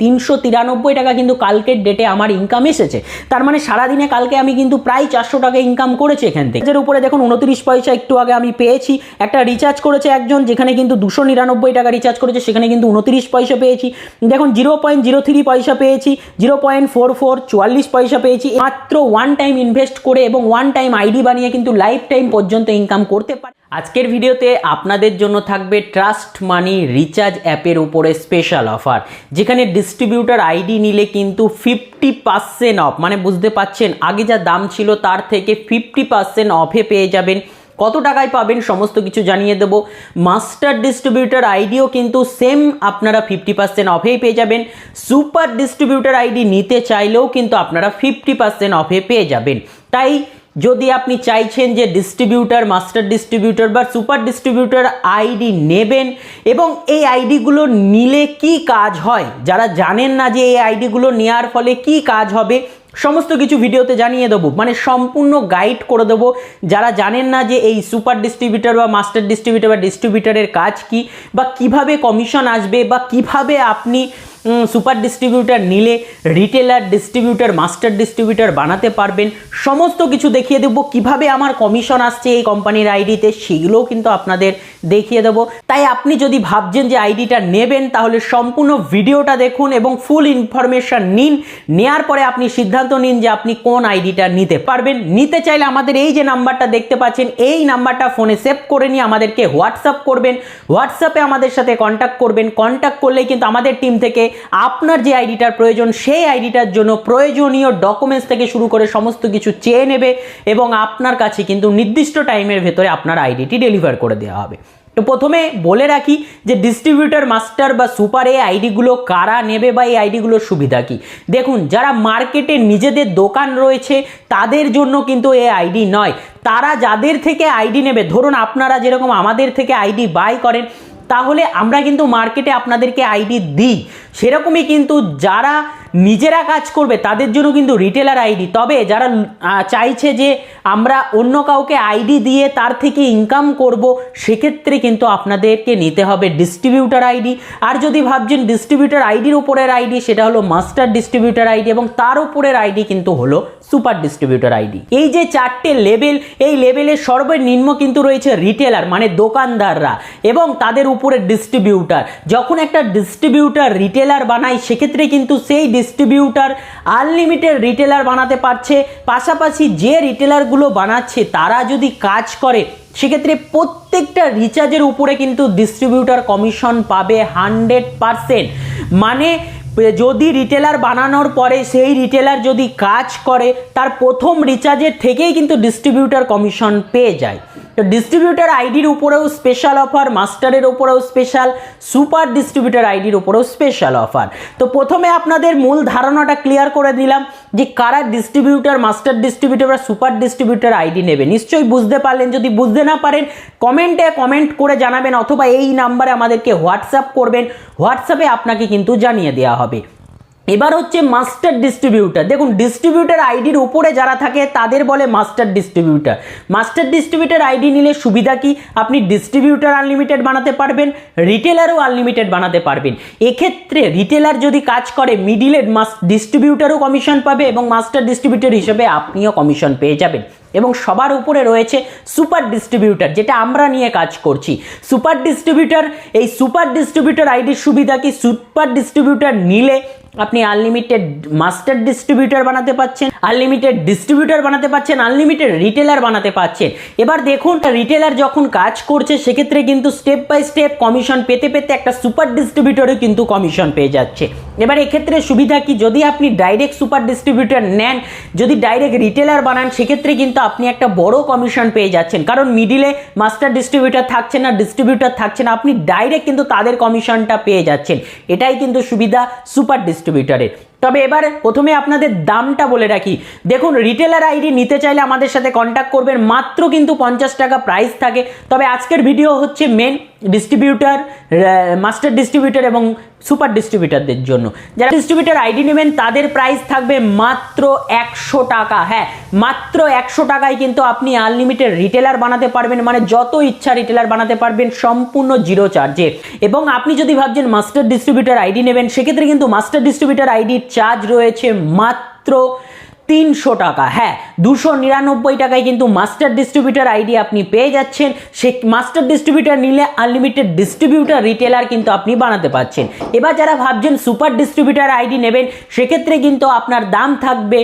393 টাকা কিন্তু কালকের ডেটে আমার ইনকাম এসেছে। তার মানে সারাদিনে কালকে আমি কিন্তু প্রায় 400 টাকা ইনকাম করেছি এখান থেকে। এর উপরে দেখুন 29 পয়সা একটু আগে আমি পেয়েছি। একটা রিচার্জ করেছে একজন, যেখানে কিন্তু 299 টাকা রিচার্জ করেছে, সেখানে কিন্তু 29 পয়সা পেয়েছি। দেখুন 0.03 পয়সা পেয়েছি, 0.44 44 পয়সা পেয়েছি। মাত্র ওয়ান টাইম ইনভেস্ট করে এবং ওয়ান টাইম আইডি বানিয়ে কিন্তু লাইফ টাইম পর্যন্ত ইনকাম করতে পারে। আজকের ভিডিওতে আপনাদের জন্য থাকবে ট্রাস্ট মানি রিচার্জ অ্যাপের উপরে স্পেশাল অফার, যেখানে ডিস্ট্রিবিউটার আইডি নিলে কিন্তু 50% অফ, মানে বুঝতে পাচ্ছেন আগে যা দাম ছিল তার থেকে 50% অফে পেয়ে যাবেন। কত টাকায় পাবেন সমস্ত কিছু জানিয়ে দেবো। মাস্টার ডিস্ট্রিবিউটার আইডিও কিন্তু সেম আপনারা 50% অফেই পেয়ে যাবেন। সুপার ডিস্ট্রিবিউটার আইডি নিতে চাইলেও কিন্তু আপনারা 50% অফে পেয়ে যাবেন। তাই যদি আপনি চাইছেন যে ডিস্ট্রিবিউটার, মাস্টার ডিস্ট্রিবিউটার বা সুপার ডিস্ট্রিবিউটার আইডি নেবেন এবং এই আইডিগুলো নিলে কি কাজ হয়, যারা জানেন না যে এই আইডিগুলো নেওয়ার ফলে কি কাজ হবে, সমস্ত কিছু ভিডিওতে জানিয়ে দেবো, মানে সম্পূর্ণ গাইড করে দেবো। যারা জানেন না যে এই সুপার ডিস্ট্রিবিউটার বা মাস্টার ডিস্ট্রিবিউটার বা ডিস্ট্রিবিউটারের কাজ কি, বা কিভাবে কমিশন আসবে, বা কিভাবে আপনি সুপার ডিস্ট্রিবিউটার নিলে রিটেলার, ডিস্ট্রিবিউটার, মাস্টার ডিস্ট্রিবিউটার বানাতে পারবেন, সমস্ত কিছু দেখিয়ে দেবো। কিভাবে আমার কমিশন আসছে এই কোম্পানির আইডিতে, সেগুলোও কিন্তু আপনাদের দেখিয়ে দেবো। তাই আপনি যদি ভাবছেন যে আইডিটা নেবেন, তাহলে সম্পূর্ণ ভিডিওটা দেখুন এবং ফুল ইনফরমেশন নিন। নেওয়ার পরে আপনি সিদ্ধান্ত নিন যে আপনি কোন আইডিটা নিতে পারবেন। নিতে চাইলে আমাদের এই যে নাম্বারটা দেখতে পাচ্ছেন, এই নাম্বারটা ফোনে সেভ করে নিয়ে আমাদেরকে হোয়াটসঅ্যাপ করবেন। হোয়াটসঅ্যাপে আমাদের সাথে কন্ট্যাক্ট করবেন। কন্ট্যাক্ট করলেই কিন্তু আমাদের টিম থেকে আপনার যে আইডিটার প্রয়োজন, সেই আইডিটার জন্য প্রয়োজনীয় ডকুমেন্টস থেকে শুরু করে সমস্ত কিছু চেয়ে নেবে এবং আপনার কাছে কিন্তু নির্দিষ্ট টাইমের ভেতরে আপনার আইডিটি ডেলিভার করে দেওয়া হবে। তো প্রথমে বলে রাখি যে ডিস্ট্রিবিউটার, মাস্টার বা সুপার এই আইডিগুলো কারা নেবে বা এই আইডিগুলোর সুবিধা কি। দেখুন, যারা মার্কেটে নিজেদের দোকান রয়েছে তাদের জন্য কিন্তু এই আইডি নয়। তারা যাদের থেকে আইডি নেবে, ধরুন আপনারা যেরকম আমাদের থেকে আইডি বাই করেন, তাহলে আমরা কিন্তু মার্কেটে আপনাদেরকে আইডি দিই, সেরকমই কিন্তু যারা নিজেরা কাজ করবে তাদের জন্য কিন্তু রিটেলার আইডি। তবে যারা চাইছে যে আমরা অন্য কাউকে আইডি দিয়ে তার থেকে ইনকাম করব, সেক্ষেত্রে কিন্তু আপনাদেরকে নিতে হবে ডিস্ট্রিবিউটার আইডি। আর যদি ভাবছেন ডিস্ট্রিবিউটার আইডির উপরের আইডি, সেটা হলো মাস্টার ডিস্ট্রিবিউটার আইডি, এবং তার উপরের আইডি কিন্তু হলো সুপার ডিস্ট্রিবিউটার আইডি। এই যে চারটে লেভেল, এই লেভেলের সর্বনিম্ন কিন্তু রয়েছে রিটেলার, মানে দোকানদাররা, এবং তাদের উপরে ডিস্ট্রিবিউটার। যখন একটা ডিস্ট্রিবিউটার রিটেলার বানায়, সেক্ষেত্রে কিন্তু সেই ডিস্ট্রিবিউটার আনলিমিটেড রিটেলার বানাতে পারছে। পাশাপাশি যে রিটেলারগুলো বানাচ্ছে তারা যদি কাজ করে, সেক্ষেত্রে প্রত্যেকটা রিচার্জের উপরে কিন্তু ডিস্ট্রিবিউটার কমিশন পাবে 100%। মানে যদি রিটেলার বানানোর পরে সেই রিটেলার যদি কাজ করে, তার প্রথম রিচার্জের থেকেই কিন্তু ডিস্ট্রিবিউটার কমিশন পেয়ে যায়। তো ডিস্ট্রিবিউটার আইডির উপরেও স্পেশাল অফার, মাস্টারের উপরেও স্পেশাল, সুপার ডিস্ট্রিবিউটার আইডির উপরেও স্পেশাল অফার। তো প্রথমে আপনাদের মূল ধারণাটা ক্লিয়ার করে দিলাম যে কারা ডিস্ট্রিবিউটার, মাস্টার ডিস্ট্রিবিউটার বা সুপার ডিস্ট্রিবিউটার আইডি নেবে। নিশ্চয়ই বুঝতে পারলেন। যদি বুঝতে না পারেন কমেন্টে কমেন্ট করে জানাবেন, অথবা এই নাম্বারে আমাদেরকে হোয়াটসঅ্যাপ করবেন। হোয়াটসঅ্যাপে আপনাকে কিন্তু জানিয়ে দেওয়া হবে। এবার হচ্ছে মাস্টার ডিস্ট্রিবিউটার। দেখুন, ডিস্ট্রিবিউটার আইডির উপরে যারা থাকে তাদের বলে master distributor. Master distributor ID নিলে সুবিধা কি, আপনি ডিস্ট্রিবিউটার আনলিমিটেড বানাতে পারবেন, রিটেলারও আনলিমিটেড বানাতে পারবেন। এক্ষেত্রে রিটেলার যদি কাজ করে, মিডিলে ডিস্ট্রিবিউটারও কমিশন পাবে এবং মাস্টার ডিস্ট্রিবিউটার হিসেবে আপনিও কমিশন পেয়ে যাবেন। এবং সবার উপরে রয়েছে সুপার ডিস্ট্রিবিউটার, যেটা আমরা নিয়ে কাজ করছি। সুপার ডিস্ট্রিবিউটার, এই সুপার ডিস্ট্রিবিউটার আইডির সুবিধা কি, সুপার ডিস্ট্রিবিউটার নিলে আপনি আনলিমিটেড মাস্টার ডিস্ট্রিবিউটার বানাতে পাচ্ছেন, আনলিমিটেড ডিস্ট্রিবিউটার বানাতে পাচ্ছেন, আনলিমিটেড রিটেলার বানাতে পাচ্ছেন। এবার দেখুন, রিটেলার যখন কাজ করছে, সেক্ষেত্রে কিন্তু স্টেপ বাই স্টেপ কমিশন পেতে পেতে একটা সুপার ডিস্ট্রিবিউটারও কিন্তু কমিশন পেয়ে যাচ্ছে। এবার এক্ষেত্রে সুবিধা কি, যদি আপনি ডাইরেক্ট সুপার ডিস্ট্রিবিউটার নেন, যদি ডাইরেক্ট রিটেলার বানান, সেক্ষেত্রে কিন্তু আপনি একটা বড় কমিশন পেয়ে যাচ্ছেন, কারণ মিডিলে মাস্টার ডিস্ট্রিবিউটার থাকছে না, ডিস্ট্রিবিউটার থাকছে না, আপনি ডাইরেক্ট কিন্তু তাদের কমিশনটা পেয়ে যাচ্ছেন। এটাই কিন্তু সুবিধা সুপার ডিস্ট্রিবিউটারের। তবে এবার প্রথমে আপনাদের দামটা বলে রাখি। দেখুন, রিটেলার আইডি নিতে চাইলে আমাদের সাথে কন্ট্যাক্ট করবেন, মাত্র কিন্তু 50 টাকা প্রাইস থাকে। তবে আজকের ভিডিও হচ্ছে মেন ডিস্ট্রিবিউটার, মাস্টার ডিস্ট্রিবিউটার এবং সুপার ডিস্ট্রিবিউটারদের জন্য। যারা ডিস্ট্রিবিউটার আইডি নেবেন তাদের প্রাইস থাকবে মাত্র 100 টাকা। হ্যাঁ, মাত্র 100 টাকায় কিন্তু আপনি আনলিমিটেড রিটেলার বানাতে পারবেন, মানে যত ইচ্ছা রিটেলার বানাতে পারবেন সম্পূর্ণ জিরো চার্জে। এবং আপনি যদি ভাবছেন মাস্টার ডিস্ট্রিবিউটার আইডি নেবেন, সেক্ষেত্রে কিন্তু মাস্টার ডিস্ট্রিবিউটার আইডির চার্জ রয়েছে মাত্র 300 টাকা। হ্যাঁ, 299 টাকায় কিন্তু মাস্টার ডিস্ট্রিবিউটার আইডি আপনি পেয়ে যাচ্ছেন। সে মাস্টার ডিস্ট্রিবিউটার নিলে আনলিমিটেড ডিস্ট্রিবিউটার রিটেলার কিন্তু আপনি বানাতে পারছেন। এবার যারা ভাবছেন সুপার ডিস্ট্রিবিউটার আইডি নেবেন, সেক্ষেত্রে কিন্তু আপনার দাম থাকবে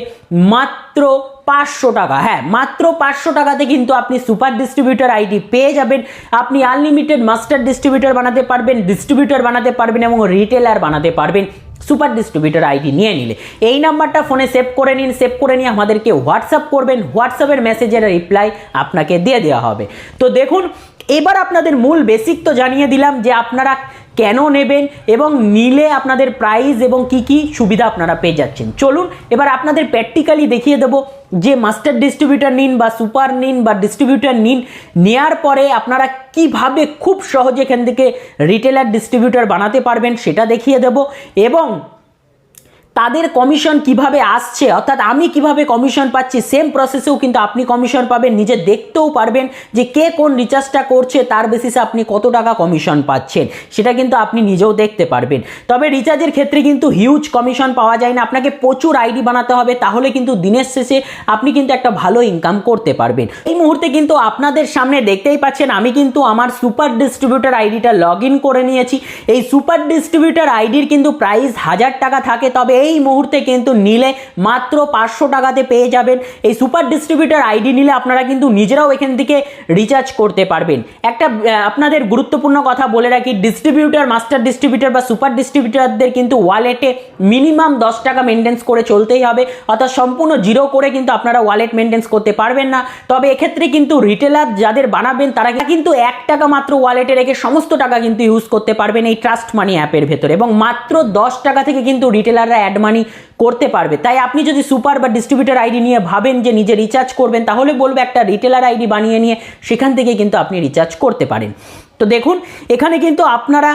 মাত্র 500 টাকা। হ্যাঁ, মাত্র 500 টাকাতে কিন্তু আপনি সুপার ডিস্ট্রিবিউটার আইডি পেয়ে যাবেন। আপনি আনলিমিটেড মাস্টার ডিস্ট্রিবিউটার বানাতে পারবেন, ডিস্ট্রিবিউটার বানাতে পারবেন এবং রিটেলার বানাতে পারবেন সুপার ডিস্ট্রিবিউটার আইডি নিয়ে নিলে। এই নাম্বারটা ফোনে সেভ করে নিন, সেভ করে নিয়ে আমাদেরকে হোয়াটসঅ্যাপ করবেন, হোয়াটসঅ্যাপের মেসেজের রিপ্লাই আপনাকে দিয়ে দেওয়া হবে। তো দেখুন, এবার আপনাদের মূল বেসিক তো জানিয়ে দিলাম যে আপনারা কেন নেবেন এবং নিলে আপনাদের প্রাইস এবং কি কি সুবিধা আপনারা পেয়ে যাচ্ছেন। চলুন এবার আপনাদের প্র্যাকটিক্যালি দেখিয়ে দেবো যে মাস্টার ডিস্ট্রিবিউটার নিন বা সুপার নিন বা ডিস্ট্রিবিউটার নিন, নেওয়ার পরে আপনারা কিভাবে খুব সহজে এখান থেকে রিটেলার ডিস্ট্রিবিউটার বানাতে পারবেন সেটা দেখিয়ে দেব। এবং তাদের কমিশন কিভাবে আসছে, অর্থাৎ আমি কিভাবে কমিশন পাচ্ছি, সেম প্রসেসেও কিন্তু আপনি কমিশন পাবেন। নিজে দেখতেও পারবেন যে কে কোন রিচার্জটা করছে, তার বেসিসে আপনি কত টাকা কমিশন পাচ্ছেন, সেটা কিন্তু আপনি নিজেও দেখতে পারবেন। তবে রিচার্জের ক্ষেত্রে কিন্তু হিউজ কমিশন পাওয়া যায় না, আপনাকে প্রচুর আইডি বানাতে হবে, তাহলে কিন্তু দিনের শেষে আপনি কিন্তু একটা ভালো ইনকাম করতে পারবেন। এই মুহূর্তে কিন্তু আপনাদের সামনে দেখতেই পাচ্ছেন আমি কিন্তু আমার সুপার ডিস্ট্রিবিউটার আইডিটা লগ ইন করে নিয়েছি। এই সুপার ডিস্ট্রিবিউটার আইডির কিন্তু প্রাইস 1000 টাকা থাকে, তবে এই মুহূর্তে কিন্তু নিলে মাত্র 500 টাকাতে পেয়ে যাবেন। এই সুপার ডিস্ট্রিবিউটার আইডি নিলে আপনারা কিন্তু নিজেরাও এখান থেকে রিচার্জ করতে পারবেন। একটা আপনাদের গুরুত্বপূর্ণ কথা বলে রাখি, ডিস্ট্রিবিউটার, মাস্টার ডিস্ট্রিবিউটার বা সুপার ডিস্ট্রিবিউটারদের কিন্তু ওয়ালেটে মিনিমাম 10 টাকা মেনটেন্স করে চলতেই হবে, অর্থাৎ সম্পূর্ণ জিরো করে কিন্তু আপনারা ওয়ালেট মেনটেন্স করতে পারবেন না। তবে এক্ষেত্রে কিন্তু রিটেলার যাদের বানাবেন তারা কিন্তু 1 টাকা মাত্র ওয়ালেটে রেখে সমস্ত টাকা কিন্তু ইউজ করতে পারবেন এই ট্রাস্ট মানি অ্যাপের ভেতরে, এবং মাত্র 10 টাকা থেকে কিন্তু রিটেলাররা অ্যাড মানি করতে পারবে। তাই আপনি যদি সুপার বা ডিস্ট্রিবিউটার আইডি নিয়ে ভাবেন যে নিজে রিচার্জ করবেন, তাহলে বলবো একটা রিটেলার আইডি বানিয়ে নিয়ে সেখান থেকে কিন্তু আপনি রিচার্জ করতে পারেন। তো দেখুন, এখানে কিন্তু আপনারা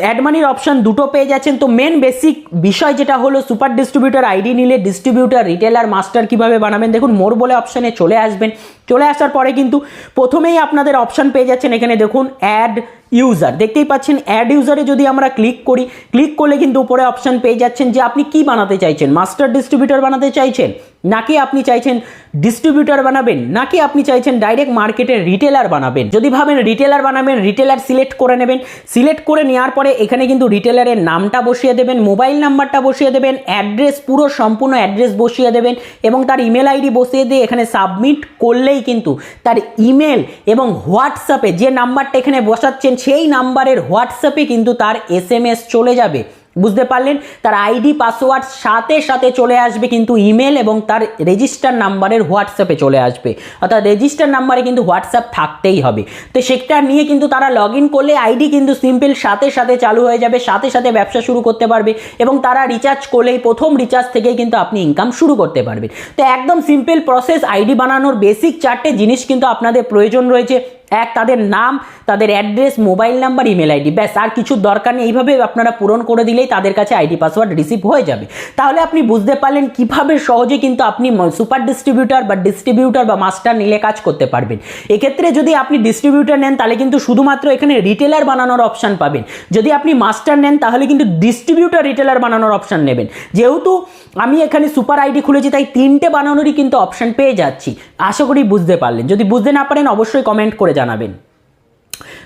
অ্যাড মানির অপশান দুটো পেয়ে যাচ্ছেন। তো মেন বেসিক বিষয় যেটা হলো, সুপার ডিস্ট্রিবিউটার আইডি নিলে ডিস্ট্রিবিউটার, রিটেলার, মাস্টার কিভাবে বানাবেন। দেখুন, মোর বলে অপশানে চলে আসবেন। চলে আসার পরে কিন্তু প্রথমেই আপনাদের অপশান পেয়ে যাচ্ছেন, এখানে দেখুন অ্যাড ইউজার, দেখতেই পাচ্ছেন। অ্যাড ইউজারে যদি আমরা ক্লিক করি, ক্লিক করলে কিন্তু উপরে অপশান পেয়ে যাচ্ছেন যে আপনি কি বানাতে চাইছেন, মাস্টার ডিস্ট্রিবিউটার বানাতে চাইছেন, নাকি আপনি চাইছেন ডিস্ট্রিবিউটার বানাবেন, নাকি আপনি চাইছেন ডাইরেক্ট মার্কেটের রিটেলার বানাবেন। যদি ভাবেন রিটেলার বানাবেন, রিটেলার সিলেক্ট করে নেবেন। সিলেক্ট করে নেওয়ার পরে এখানে কিন্তু রিটেলারের নামটা বসিয়ে দেবেন, মোবাইল নাম্বারটা বসিয়ে দেবেন, অ্যাড্রেস, পুরো সম্পূর্ণ অ্যাড্রেস বসিয়ে দেবেন এবং তার ইমেল আইডি বসিয়ে দিয়ে এখানে সাবমিট করলেই কিন্তু তার ইমেল এবং হোয়াটসঅ্যাপে যে নাম্বারটা এখানে বসাচ্ছেন সেই নাম্বারের হোয়াটসঅ্যাপে কিন্তু তার SMS চলে যাবে। বুঝতে পারলেন, তার আইডি পাসওয়ার্ড সাথে সাথে চলে আসবে কিন্তু ইমেল এবং তার রেজিস্টার নাম্বারের হোয়াটসঅ্যাপে চলে আসবে, অর্থাৎ রেজিস্টার নাম্বারে কিন্তু হোয়াটসঅ্যাপ থাকতেই হবে। তো সেটা নিয়ে কিন্তু তারা লগ ইন করলে আইডি কিন্তু সিম্পল সাথে সাথে চালু হয়ে যাবে, সাথে সাথে ব্যবসা শুরু করতে পারবে এবং তারা রিচার্জ করলেই প্রথম রিচার্জ থেকেই কিন্তু আপনি ইনকাম শুরু করতে পারবেন। তো একদম সিম্পল প্রসেস। আইডি বানানোর বেসিক 4টে জিনিস কিন্তু আপনাদের প্রয়োজন রয়েছে। এক, তাদের নাম, তাদের address, mobile number, email ID, ব্যাস, আর কিছু দরকার নেই। এইভাবে আপনারা পূরণ করে দিলেই তাদের কাছে আইডি পাসওয়ার্ড রিসিভ হয়ে যাবে। তাহলে আপনি বুঝতে পারলেন কিভাবে সহজে কিন্তু আপনি সুপার ডিস্ট্রিবিউটার বা মাস্টার নিলে কাজ করতে পারবেন। এক্ষেত্রে যদি আপনি ডিস্ট্রিবিউটার নেন তাহলে কিন্তু শুধুমাত্র এখানে রিটেলার বানানোর অপশান পাবেন। যদি আপনি মাস্টার নেন তাহলে কিন্তু ডিস্ট্রিবিউটার, রিটেলার বানানোর অপশান নেবেন। যেহেতু আমি এখানে সুপার আইডি খুলেছি তাই 3টে বানানোরই কিন্তু অপশান পেয়ে যাচ্ছি। আশা করি বুঝতে পারলেন। যদি বুঝতে না পারেন অবশ্যই কমেন্ট করে জানাবেন।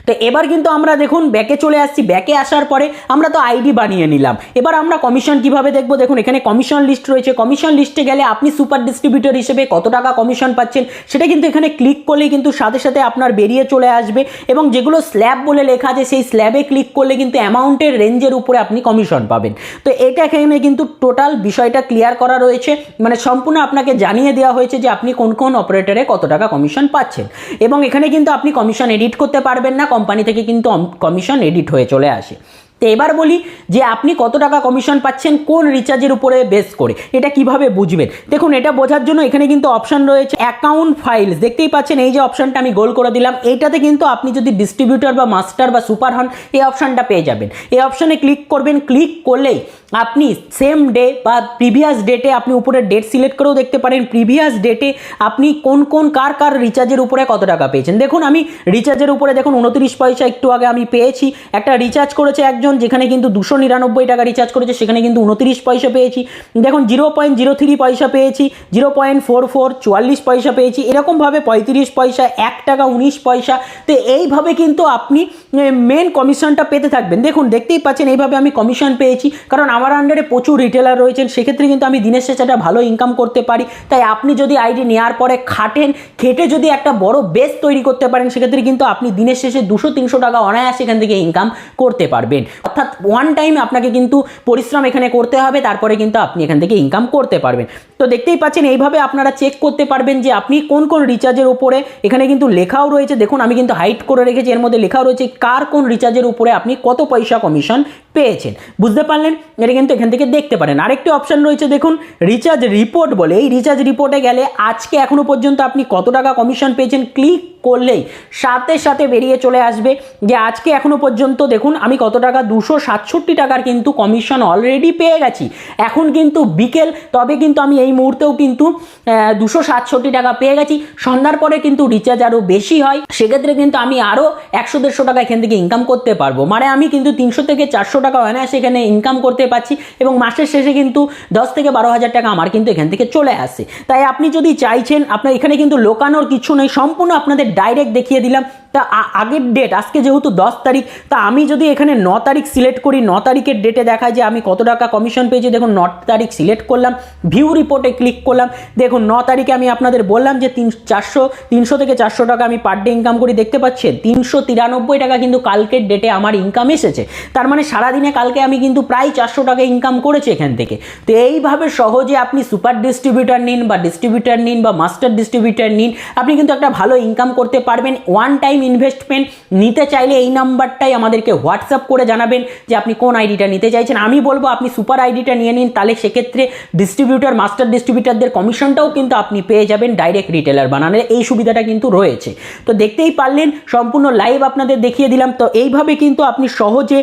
তো এবার কিন্তু আমরা দেখুন ব্যাকে চলে আসছি। ব্যাকে আসার পরে আমরা তো আইডি বানিয়ে নিলাম, এবার আমরা কমিশন কিভাবে দেখবো। দেখুন, এখানে কমিশন লিস্ট রয়েছে। কমিশন লিস্টে গেলে আপনি সুপার ডিস্ট্রিবিউটর হিসেবে কত টাকা কমিশন পাচ্ছেন সেটা কিন্তু এখানে ক্লিক করলেই কিন্তু সাথে সাথে আপনার বেরিয়ে চলে আসবে, এবং যেগুলো স্ল্যাব বলে লেখা আছে সেই স্ল্যাবে ক্লিক করলে কিন্তু অ্যামাউন্টের রেঞ্জের উপরে আপনি কমিশন পাবেন। তো এটা এখানে কিন্তু টোটাল বিষয়টা ক্লিয়ার করা রয়েছে, মানে সম্পূর্ণ আপনাকে জানিয়ে দেওয়া হয়েছে যে আপনি কোন কোন অপারেটরে কত টাকা কমিশন পাচ্ছেন। এবং এখানে কিন্তু আপনি কমিশন এডিট করতে পারবেন না, কোম্পানি থেকে কিন্তু কমিশন এডিট হয়ে চলে আসে। তো এবার বলি যে আপনি কত টাকা কমিশন পাচ্ছেন কোন রিচার্জের উপরে বেস করে, এটা কিভাবে বুঝবেন। দেখুন, এটা বোঝার জন্য এখানে কিন্তু অপশন রয়েছে অ্যাকাউন্ট ফাইলস, দেখতেই পাচ্ছেন এই যে অপশনটা আমি গোল করে দিলাম, এইটাতে কিন্তু আপনি যদি ডিস্ট্রিবিউটর বা মাস্টার বা সুপার হন এই অপশনটা পেয়ে যাবেন। এই অপশনে ক্লিক করবেন, ক্লিক করলেই আপনি সেম ডে বা প্রিভিয়াস ডেটে আপনি উপরে ডেট সিলেক্ট করেও দেখতে পারেন প্রিভিয়াস ডেটে আপনি কোন কোন কার রিচার্জের উপরে কত টাকা পেয়েছেন। দেখুন, আমি রিচার্জের উপরে দেখুন 29 পয়সা একটু আগে আমি পেয়েছি। একটা রিচার্জ করেছে একজন, যেখানে কিন্তু 299 টাকা রিচার্জ করেছে, সেখানে কিন্তু 29 পয়সা পেয়েছি। দেখুন 0.03 পয়সা পেয়েছি, 0.44 44 পয়সা পেয়েছি, এরকমভাবে 35 পয়সা, 1 টাকা 19 পয়সা। তো এইভাবে কিন্তু আপনি মেন কমিশনটা পেতে থাকবেন। দেখুন, দেখতেই পাচ্ছেন এইভাবে আমি কমিশন পেয়েছি, কারণ আমার আন্ডারে প্রচুর রিটেলার রয়েছেন, সেক্ষেত্রে কিন্তু আমি দিনের শেষে একটা ভালো ইনকাম করতে পারি। তাই আপনি যদি আইডি নেওয়ার পরে খেটে যদি একটা বড় বেস তৈরি করতে পারেন, সেক্ষেত্রে কিন্তু আপনি দিনের শেষে 200-300 টাকা অনায়াসে এখান থেকে ইনকাম করতে পারবেন। অর্থাৎ ওয়ান টাইম আপনাকে কিন্তু পরিশ্রম এখানে করতে হবে, তারপরে কিন্তু আপনি এখান থেকে ইনকাম করতে পারবেন। তো দেখতেই পাচ্ছেন এইভাবে আপনারা চেক করতে পারবেন যে আপনি কোন কোন রিচার্জের উপরে, এখানে কিন্তু লেখাও রয়েছে, দেখুন আমি কিন্তু হাইড করে রেখেছি, এর মধ্যে লেখাও রয়েছে কার কোন রিচার্জের উপরে আপনি কত পয়সা কমিশন পেয়েছেন। বুঝতে পারলেন? এটা কিন্তু এখান থেকে দেখতে পারেন। আরেকটি অপশন রয়েছে দেখুন রিচার্জ রিপোর্ট বলে, এই রিচার্জ রিপোর্টে গেলে আজকে এখনো পর্যন্ত আপনি কত টাকা কমিশন পেয়েছেন ক্লিক করলেই সাথে সাথে বেরিয়ে চলে আসবে যে আজকে এখনো পর্যন্ত দেখুন আমি কত টাকা 267 টাকার কিন্তু কমিশন অলরেডি পেয়ে গেছি। এখন কিন্তু বিকেল, তবে কিন্তু আমি এই মুহূর্তেও কিন্তু 267 টাকা পেয়ে গেছি। সন্ধ্যার পরে কিন্তু রিচার্জ আরও বেশি হয়, সেক্ষেত্রে কিন্তু আমি আরও 100-150 টাকা এখান থেকে ইনকাম করতে পারবো। মানে আমি কিন্তু 300 থেকে 400 টাকা অনায়াসে এখানে ইনকাম করতে পারছি, এবং মাসের শেষে কিন্তু 10 থেকে 12 হাজার টাকা আমার কিন্তু এখান থেকে চলে আসে। তাই আপনি যদি চাইছেন, আপনার এখানে কিন্তু লোকানোর কিছু নেই, সম্পূর্ণ আপনাদের ডাইরেক্ট দেখিয়ে দিলাম। তা আগের ডেট, আজকে যেহেতু 10 তারিখ, তা আমি যদি এখানে 9 তারিখ সিলেক্ট করি, 9 তারিখের ডেটে দেখায় যে আমি কত টাকা কমিশন পেয়েছি। দেখুন 9 তারিখ সিলেক্ট করলাম, ভিউ রিপোর্টে ক্লিক করলাম, দেখুন 9 তারিখে আমি আপনাদের বললাম যে 300 থেকে 400 টাকা আমি পার ডে ইনকাম করি। দেখতে পাচ্ছেন 393 টাকা কিন্তু কালকের ডেটে আমার ইনকাম এসেছে। তার মানে সারাদিনে কালকে আমি কিন্তু প্রায় 400 টাকা ইনকাম করেছি এখান থেকে। তো এইভাবে সহজে আপনি সুপার ডিস্ট্রিবিউটার নিন বা মাস্টার ডিস্ট্রিবিউটার নিন, আপনি কিন্তু একটা ভালো ইনকাম করতে পারবেন। ওয়ান টাইম ইনভেস্টমেন্ট নিতে চাইলে এই নাম্বারটাই আমাদেরকে হোয়াটসঅ্যাপ করে জানাবেন যে আপনি কোন আইডিটা নিতে চাইছেন। আমি বলবো আপনি সুপার আইডিটা নিয়ে নিন, তাহলে সেক্ষেত্রে ডিস্ট্রিবিউটার মাস্টার ডিস্ট্রিবিউটারদের কমিশনটাও কিন্তু আপনি পেয়ে যাবেন, ডাইরেক্ট রিটেলার বানানোর এই সুবিধাটা কিন্তু রয়েছে। তো দেখতেই পারলেন সম্পূর্ণ লাইভ আপনাদের দেখিয়ে দিলাম। তো এইভাবে কিন্তু আপনি সহজে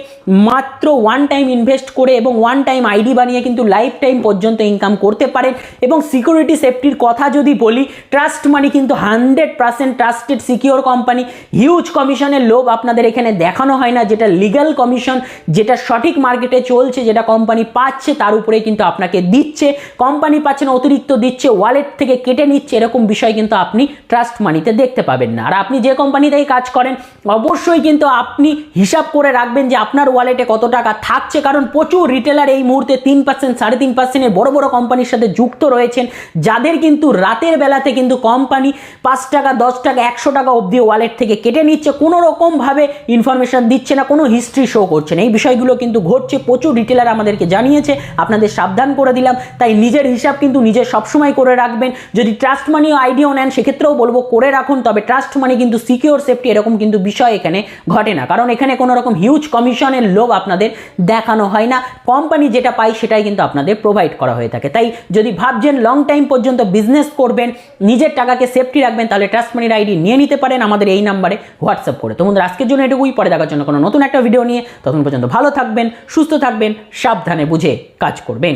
মাত্র ওয়ান টাইম ইনভেস্ট করে এবং ওয়ান টাইম আইডি বানিয়ে কিন্তু লাইফ টাইম পর্যন্ত ইনকাম করতে পারেন। এবং সিকিউরিটি সেফটির কথা যদি বলি, ট্রাস্ট মানি কিন্তু 100% ট্রাস্টেড সিকিউর কোম্পানি। হিউজ কমিশনের লোভ আপনাদের এখানে দেখানো হয় না, যেটা লিগ্যাল কমিশন, যেটা সঠিক মার্কেটে চলছে, যেটা কোম্পানি পাচ্ছে তার উপরে কিন্তু আপনাকে দিচ্ছে। কোম্পানি পাচ্ছে না, অতিরিক্ত দিচ্ছে, ওয়ালেট থেকে কেটে নিচ্ছে, এরকম বিষয় কিন্তু আপনি ট্রাস্ট মানিতে দেখতে পাবেন না। আর আপনি যে কোম্পানিতেই কাজ করেন অবশ্যই কিন্তু আপনি হিসাব করে রাখবেন যে আপনার ওয়ালেটে কত টাকা থাকছে, কারণ প্রচুর রিটেলার এই মুহূর্তে 3%, 3.5%-এর বড় বড় কোম্পানির সাথে যুক্ত রয়েছেন, যাদের কিন্তু রাতের বেলাতে কিন্তু কোম্পানি 5 টাকা, 10 টাকা, 100 টাকা অবধি ওয়ালেট থেকে কেটে নিচ্ছে, কোনো রকমভাবে ইনফরমেশন দিচ্ছে না, কোনো হিস্ট্রি শো করছে না। এই বিষয়গুলো কিন্তু ঘটছে, প্রচুর রিটেলার আমাদেরকে জানিয়েছে, আপনাদের সাবধান করে দিলাম। তাই নিজের হিসাব কিন্তু নিজে সবসময় করে রাখবেন। যদি ট্রাস্ট মানি আইডিও নেন সেক্ষেত্রেও বলবো করে রাখুন, তবে ট্রাস্ট মানি কিন্তু সিকিউর সেফটি এরকম কিন্তু বিষয় এখানে ঘটে না, কারণ এখানে কোনো রকম হিউজ কমিশনের লোভ আপনাদের দেখানো হয় না। কোম্পানি যেটা পায় সেটাই কিন্তু আপনাদের প্রোভাইড করা হয়ে থাকে। তাই যদি ভাবছেন লং টাইম পর্যন্ত বিজনেস করবেন, নিজের টাকাকে সেফটি রাখবেন, তাহলে ট্রাস্ট মানির আইডি নিয়ে নিতে পারেন আমাদের এই নাম্বারে হোয়াটসঅ্যাপ করে। তো বন্ধুরা আজকের জন্য এটুকুই, পরে দেখার জন্য কোনো নতুন একটা ভিডিও নিয়ে, তখন পর্যন্ত ভালো থাকবেন, সুস্থ থাকবেন, সাবধানে বুঝে কাজ করবেন।